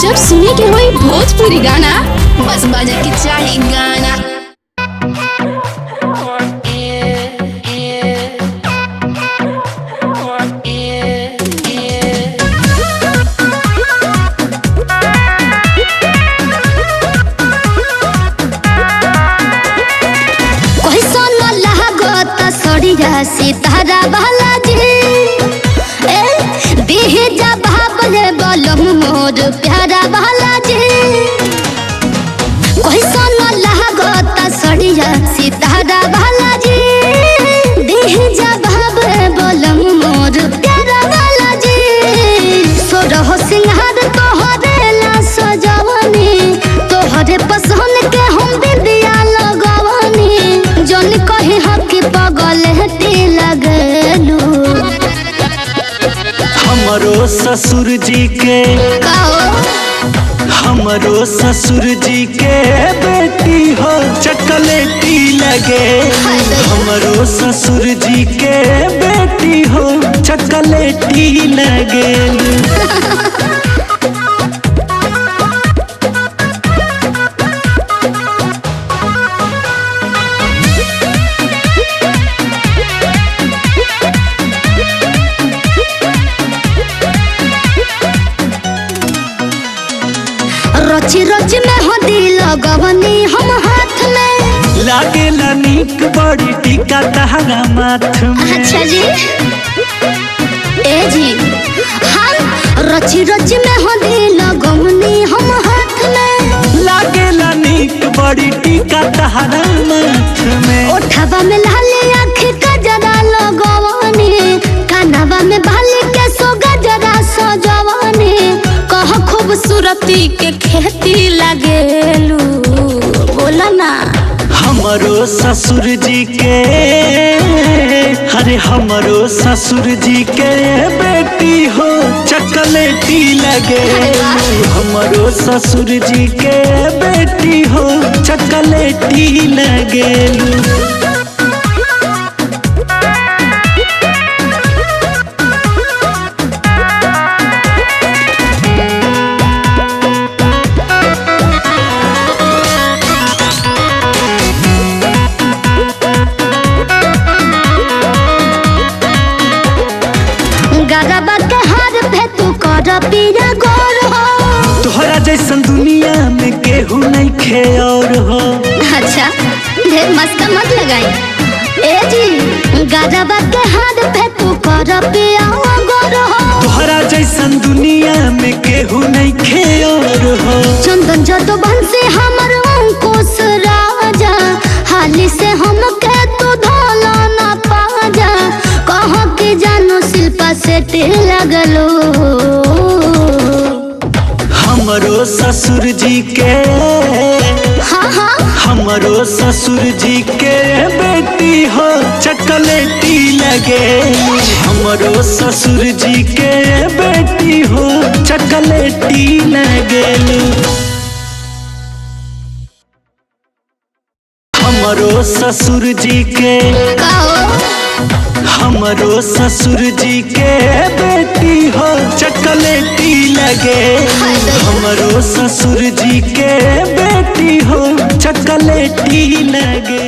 जब सुने के होई भोजपुरी गाना, बस बजे के चाही गाना। सितारा बालाजी देहे जा भावले बलम मोर प्यारा बालाजी कोई सोना लागता सड़िया सितारा बालाजी देहे जा भावले बलम मोर प्यारा बालाजी सोरह सिंहार तोहरे ला सजवनी तोहरे पसंद के हम बिंदिया लगवनी जन कहे हकी पगल लगलू। हमरो ससुर जी के हमरो ससुर जी के बेटी हो चकलेटी लगे। हमरो ससुर जी के बेटी हो चकलेटी लगे। रची रची में हदी लगवनी हम हाथ में लागेला नीक बड़ी टीका तहरा माथ में। अच्छा जी ए जी हम रची रची में हदी लगवनी हम हाथ में लागेला नीक बड़ी टीका तहरा माथ में। ओठवा में लाली आँख का जरा लगवनी कानवा में बाली के सो गजरा सजवनी कह खूबसूरती के खेती लगेलू बोला ना। हमरो ससुर जी के अरे हमरो ससुर जी के बेटी हो चकलेटी लगे। हमरो ससुर जी के बेटी हो चकलेटी लगे। पिया गोर हो तोहरा जैसन दुनिया में केहू नहीं खे और हो। अच्छा ढेर मस्त मत लगाई ए जी गजबा के हाथ पे तू कर पिया गोर हो तोहरा जैसन दुनिया में केहू नहीं खे और हो। चंदन जतो बंसी हमर अंकुश राजा हाली से हम के तू धोला ना पाजा कह के जानो शिल्पा से ते लगलो। हमरो ससुर जी के हमरो ससुर जी के बेटी हो चकलेटी लगे। हमरो ससुर जी के बेटी हो चकलेटी लगे। हमरो ससुर जी के हमरो ससुर जी के बेटी हो चकलेटी लगे। हमरो ससुर जी के बेटी हो चकलेटी लगे।